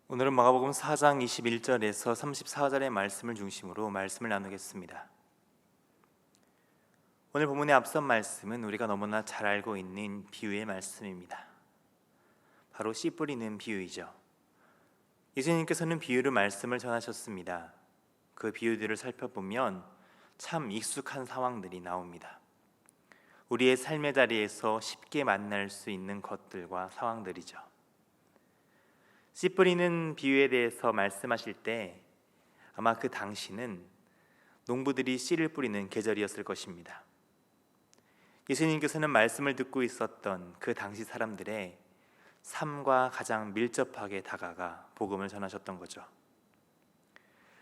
오늘은 마가복음 4장 21절에서 34절의 말씀을 중심으로 말씀을 나누겠습니다. 오늘 본문의 앞선 말씀은 우리가 너무나 잘 알고 있는 비유의 말씀입니다. 바로 씨 뿌리는 비유이죠. 예수님께서는 비유로 말씀을 전하셨습니다. 그 비유들을 살펴보면 참 익숙한 상황들이 나옵니다. 우리의 삶의 자리에서 쉽게 만날 수 있는 것들과 상황들이죠. 씨 뿌리는 비유에 대해서 말씀하실 때 아마 그 당시는 농부들이 씨를 뿌리는 계절이었을 것입니다. 예수님께서는 말씀을 듣고 있었던 그 당시 사람들의 삶과 가장 밀접하게 다가가 복음을 전하셨던 거죠.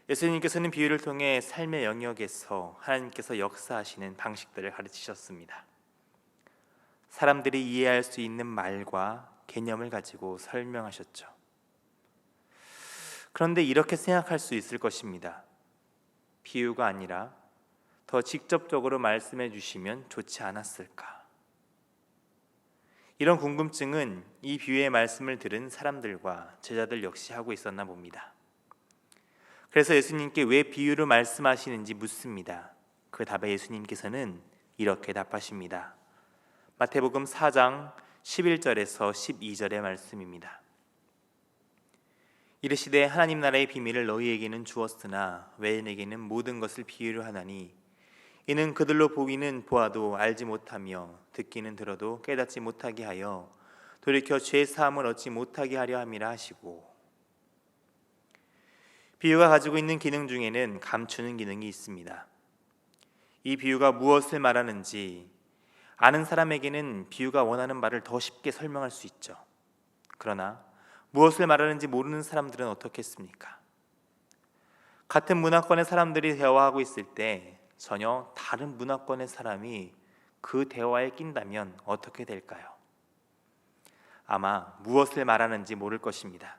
예수님께서는 비유를 통해 삶의 영역에서 하나님께서 역사하시는 방식들을 가르치셨습니다. 사람들이 이해할 수 있는 말과 개념을 가지고 설명하셨죠. 그런데 이렇게 생각할 수 있을 것입니다. 비유가 아니라 더 직접적으로 말씀해 주시면 좋지 않았을까? 이런 궁금증은 이 비유의 말씀을 들은 사람들과 제자들 역시 하고 있었나 봅니다. 그래서 예수님께 왜 비유로 말씀하시는지 묻습니다. 그 답에 예수님께서는 이렇게 답하십니다. 마태복음 4장 11절에서 12절의 말씀입니다. 이르시되 하나님 나라의 비밀을 너희에게는 주었으나 외인에게는 모든 것을 비유로 하나니 이는 그들로 보기는 보아도 알지 못하며 듣기는 들어도 깨닫지 못하게 하여 돌이켜 죄 사함을 얻지 못하게 하려 함이라 하시고, 비유가 가지고 있는 기능 중에는 감추는 기능이 있습니다. 이 비유가 무엇을 말하는지 아는 사람에게는 비유가 원하는 말을 더 쉽게 설명할 수 있죠. 그러나 무엇을 말하는지 모르는 사람들은 어떻겠습니까? 같은 문화권의 사람들이 대화하고 있을 때 전혀 다른 문화권의 사람이 그 대화에 낀다면 어떻게 될까요? 아마 무엇을 말하는지 모를 것입니다.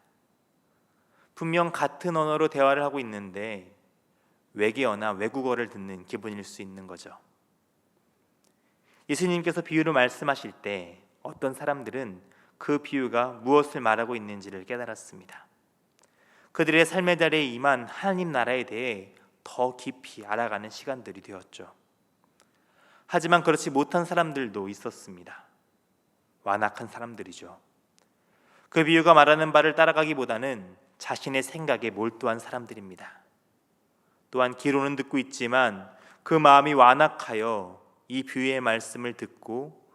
분명 같은 언어로 대화를 하고 있는데 외계어나 외국어를 듣는 기분일 수 있는 거죠. 예수님께서 비유로 말씀하실 때 어떤 사람들은 그 비유가 무엇을 말하고 있는지를 깨달았습니다. 그들의 삶의 자리에 임한 하나님 나라에 대해 더 깊이 알아가는 시간들이 되었죠. 하지만 그렇지 못한 사람들도 있었습니다. 완악한 사람들이죠. 그 비유가 말하는 바를 따라가기보다는 자신의 생각에 몰두한 사람들입니다. 또한 귀로는 듣고 있지만 그 마음이 완악하여 이 비유의 말씀을 듣고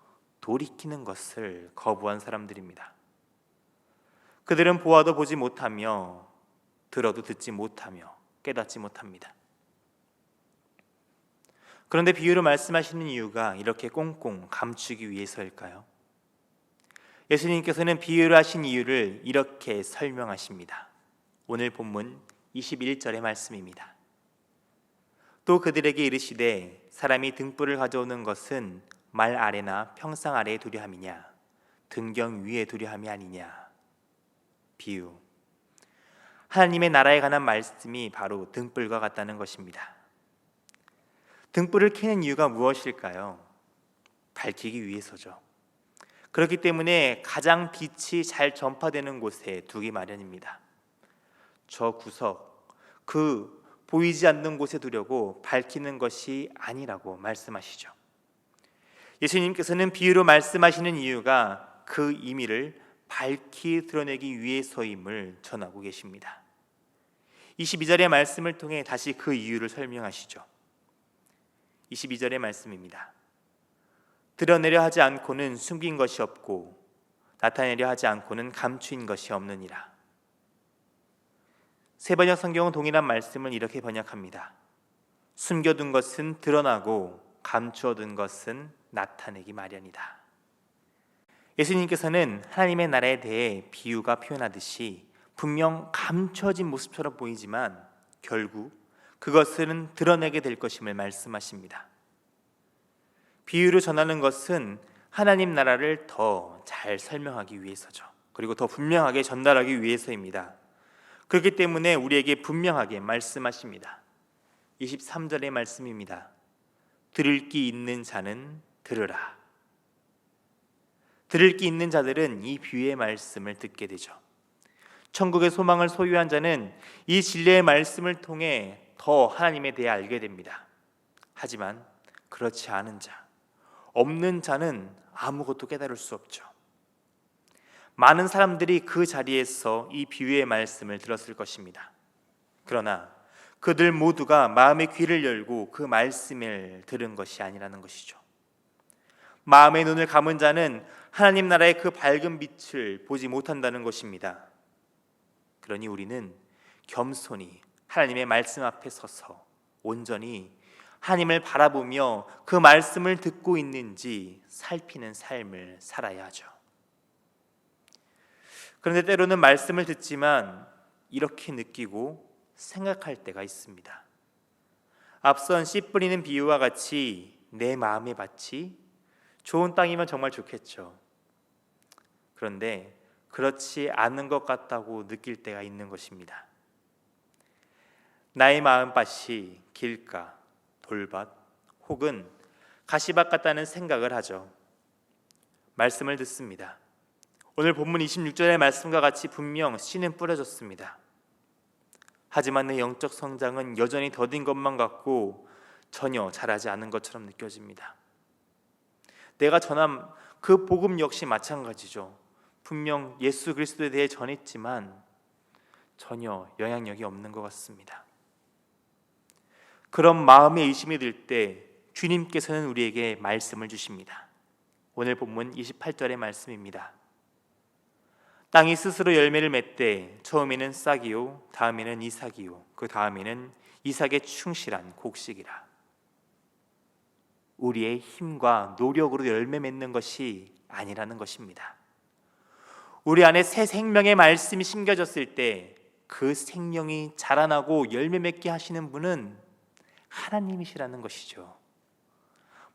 돌이키는 것을 거부한 사람들입니다. 그들은 보아도 보지 못하며 들어도 듣지 못하며 깨닫지 못합니다. 그런데 비유로 말씀하시는 이유가 이렇게 꽁꽁 감추기 위해서일까요? 예수님께서는 비유로 하신 이유를 이렇게 설명하십니다. 오늘 본문 21절의 말씀입니다. 또 그들에게 이르시되 사람이 등불을 가져오는 것은 말 아래나 평상 아래에 두려 함이냐 등경 위에 두려 함이 아니냐. 비유, 하나님의 나라에 관한 말씀이 바로 등불과 같다는 것입니다. 등불을 켜는 이유가 무엇일까요? 밝히기 위해서죠. 그렇기 때문에 가장 빛이 잘 전파되는 곳에 두기 마련입니다. 저 구석, 그 보이지 않는 곳에 두려고 밝히는 것이 아니라고 말씀하시죠. 예수님께서는 비유로 말씀하시는 이유가 그 의미를 밝히 드러내기 위해서임을 전하고 계십니다. 22절의 말씀을 통해 다시 그 이유를 설명하시죠. 22절의 말씀입니다. 드러내려 하지 않고는 숨긴 것이 없고 나타내려 하지 않고는 감추인 것이 없느니라. 세번역 성경은 동일한 말씀을 이렇게 번역합니다. 숨겨둔 것은 드러나고 감추어둔 것은 나타내기 마련이다. 예수님께서는 하나님의 나라에 대해 비유가 표현하듯이 분명 감춰진 모습처럼 보이지만 결국 그것은 드러내게 될 것임을 말씀하십니다. 비유로 전하는 것은 하나님 나라를 더 잘 설명하기 위해서죠. 그리고 더 분명하게 전달하기 위해서입니다. 그렇기 때문에 우리에게 분명하게 말씀하십니다. 23절의 말씀입니다. 들을 귀 있는 자는 들으라. 들을 귀 있는 자들은 이 비유의 말씀을 듣게 되죠. 천국의 소망을 소유한 자는 이 진리의 말씀을 통해 더 하나님에 대해 알게 됩니다. 하지만 그렇지 않은 자, 없는 자는 아무것도 깨달을 수 없죠. 많은 사람들이 그 자리에서 이 비유의 말씀을 들었을 것입니다. 그러나 그들 모두가 마음의 귀를 열고 그 말씀을 들은 것이 아니라는 것이죠. 마음의 눈을 감은 자는 하나님 나라의 그 밝은 빛을 보지 못한다는 것입니다. 그러니 우리는 겸손히 하나님의 말씀 앞에 서서 온전히 하나님을 바라보며 그 말씀을 듣고 있는지 살피는 삶을 살아야 하죠. 그런데 때로는 말씀을 듣지만 이렇게 느끼고 생각할 때가 있습니다. 앞선 씨 뿌리는 비유와 같이 내 마음의 밭이 좋은 땅이면 정말 좋겠죠. 그런데 그렇지 않은 것 같다고 느낄 때가 있는 것입니다. 나의 마음밭이 길가, 돌밭 혹은 가시밭 같다는 생각을 하죠. 말씀을 듣습니다. 오늘 본문 26절의 말씀과 같이 분명 씨는 뿌려졌습니다. 하지만 내 영적 성장은 여전히 더딘 것만 같고 전혀 자라지 않은 것처럼 느껴집니다. 내가 전한 그 복음 역시 마찬가지죠. 분명 예수 그리스도에 대해 전했지만 전혀 영향력이 없는 것 같습니다. 그런 마음의 의심이 들 때 주님께서는 우리에게 말씀을 주십니다. 오늘 본문 28절의 말씀입니다. 땅이 스스로 열매를 맺되 처음에는 싹이요 다음에는 이삭이요 그 다음에는 이삭의 충실한 곡식이라. 우리의 힘과 노력으로 열매 맺는 것이 아니라는 것입니다. 우리 안에 새 생명의 말씀이 심겨졌을 때 그 생명이 자라나고 열매 맺게 하시는 분은 하나님이시라는 것이죠.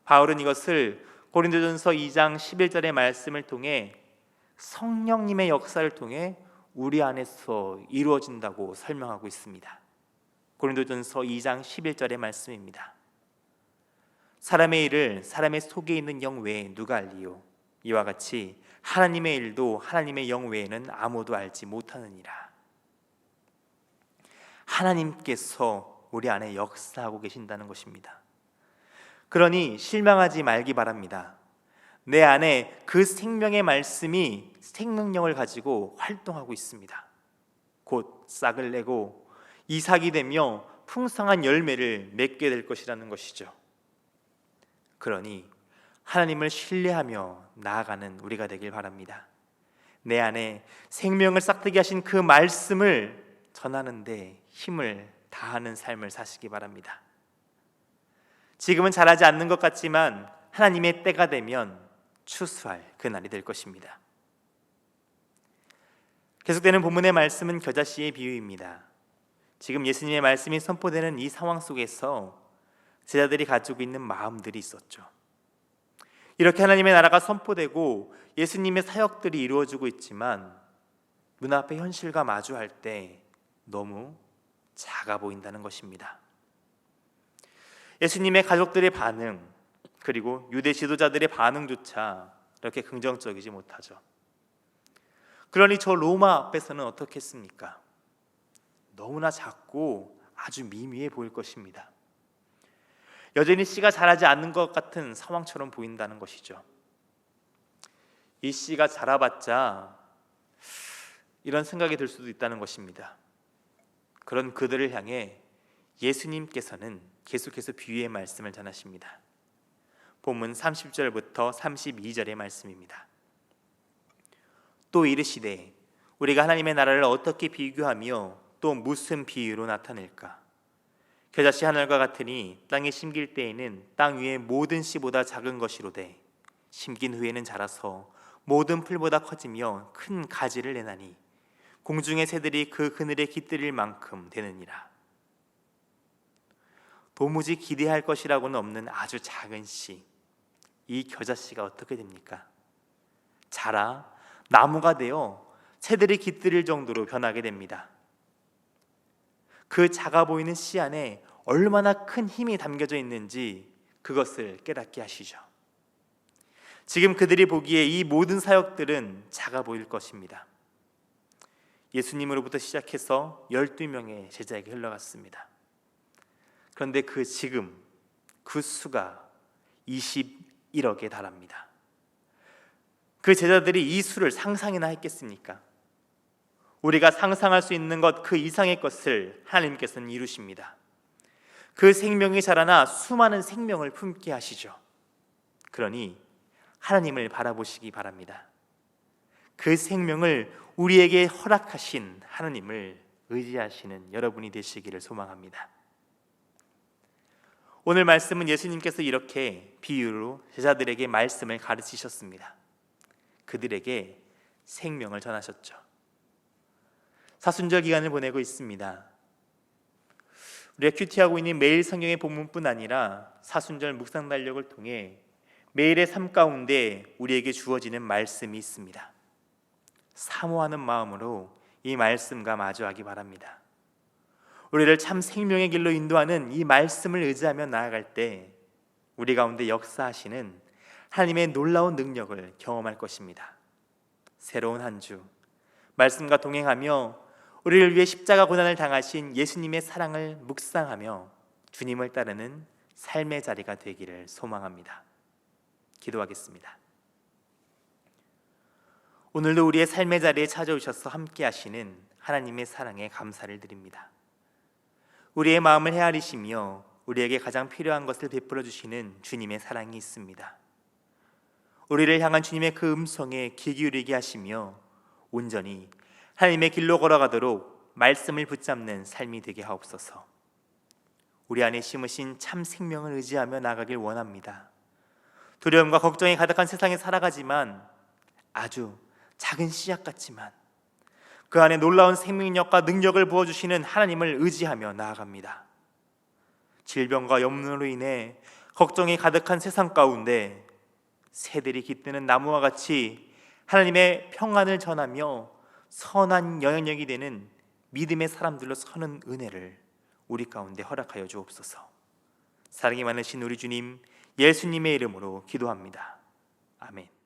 바울은 이것을 고린도전서 2장 11절의 말씀을 통해 성령님의 역사를 통해 우리 안에서 이루어진다고 설명하고 있습니다. 고린도전서 2장 11절의 말씀입니다. 사람의 일을 사람의 속에 있는 영 외에 누가 알리요? 이와 같이 하나님의 일도 하나님의 영 외에는 아무도 알지 못하느니라. 하나님께서 우리 안에 역사하고 계신다는 것입니다. 그러니 실망하지 말기 바랍니다. 내 안에 그 생명의 말씀이 생명력을 가지고 활동하고 있습니다. 곧 싹을 내고 이삭이 되며 풍성한 열매를 맺게 될 것이라는 것이죠. 그러니 하나님을 신뢰하며 나아가는 우리가 되길 바랍니다. 내 안에 생명을 싹트게 하신 그 말씀을 전하는데 힘을 다하는 삶을 사시기 바랍니다. 지금은 잘하지 않는 것 같지만 하나님의 때가 되면 추수할 그날이 될 것입니다. 계속되는 본문의 말씀은 겨자씨의 비유입니다. 지금 예수님의 말씀이 선포되는 이 상황 속에서 제자들이 가지고 있는 마음들이 있었죠. 이렇게 하나님의 나라가 선포되고 예수님의 사역들이 이루어지고 있지만 눈앞의 현실과 마주할 때 너무 작아 보인다는 것입니다. 예수님의 가족들의 반응, 그리고 유대 지도자들의 반응조차 이렇게 긍정적이지 못하죠. 그러니 저 로마 앞에서는 어떻겠습니까? 너무나 작고 아주 미미해 보일 것입니다. 여전히 씨가 자라지 않는 것 같은 상황처럼 보인다는 것이죠. 이 씨가 자라봤자 이런 생각이 들 수도 있다는 것입니다. 그런 그들을 향해 예수님께서는 계속해서 비유의 말씀을 전하십니다. 본문 30절부터 32절의 말씀입니다. 또 이르시되 우리가 하나님의 나라를 어떻게 비교하며 또 무슨 비유로 나타낼까? 겨자씨 하늘과 같으니 땅에 심길 때에는 땅 위의 모든 씨보다 작은 것이로되 심긴 후에는 자라서 모든 풀보다 커지며 큰 가지를 내나니 공중의 새들이 그 그늘에 깃들일 만큼 되느니라. 도무지 기대할 것이라고는 없는 아주 작은 씨, 이 겨자씨가 어떻게 됩니까? 자라 나무가 되어 새들이 깃들일 정도로 변하게 됩니다. 그 작아 보이는 씨 안에 얼마나 큰 힘이 담겨져 있는지 그것을 깨닫게 하시죠. 지금 그들이 보기에 이 모든 사역들은 작아 보일 것입니다. 예수님으로부터 시작해서 12명의 제자에게 흘러갔습니다. 그런데 지금 그 수가 21억에 달합니다. 그 제자들이 이 수를 상상이나 했겠습니까? 우리가 상상할 수 있는 것 그 이상의 것을 하나님께서는 이루십니다. 그 생명이 자라나 수많은 생명을 품게 하시죠. 그러니 하나님을 바라보시기 바랍니다. 그 생명을 우리에게 허락하신 하나님을 의지하시는 여러분이 되시기를 소망합니다. 오늘 말씀은 예수님께서 이렇게 비유로 제자들에게 말씀을 가르치셨습니다. 그들에게 생명을 전하셨죠. 사순절 기간을 보내고 있습니다. 우리가 큐티하고 있는 매일 성경의 본문뿐 아니라 사순절 묵상 달력을 통해 매일의 삶 가운데 우리에게 주어지는 말씀이 있습니다. 사모하는 마음으로 이 말씀과 마주하기 바랍니다. 우리를 참 생명의 길로 인도하는 이 말씀을 의지하며 나아갈 때 우리 가운데 역사하시는 하나님의 놀라운 능력을 경험할 것입니다. 새로운 한 주 말씀과 동행하며 우리를 위해 십자가 고난을 당하신 예수님의 사랑을 묵상하며 주님을 따르는 삶의 자리가 되기를 소망합니다. 기도하겠습니다. 오늘도 우리의 삶의 자리에 찾아오셔서 함께 하시는 하나님의 사랑에 감사를 드립니다. 우리의 마음을 헤아리시며 우리에게 가장 필요한 것을 베풀어 주시는 주님의 사랑이 있습니다. 우리를 향한 주님의 그 음성에 귀 기울이게 하시며 온전히 하나님의 길로 걸어가도록 말씀을 붙잡는 삶이 되게 하옵소서. 우리 안에 심으신 참 생명을 의지하며 나가길 원합니다. 두려움과 걱정이 가득한 세상에 살아가지만 아주 작은 씨앗 같지만 그 안에 놀라운 생명력과 능력을 부어주시는 하나님을 의지하며 나아갑니다. 질병과 염려로 인해 걱정이 가득한 세상 가운데 새들이 깃드는 나무와 같이 하나님의 평안을 전하며 선한 영향력이 되는 믿음의 사람들로 서는 은혜를 우리 가운데 허락하여 주옵소서. 사랑이 많으신 우리 주님 예수님의 이름으로 기도합니다. 아멘.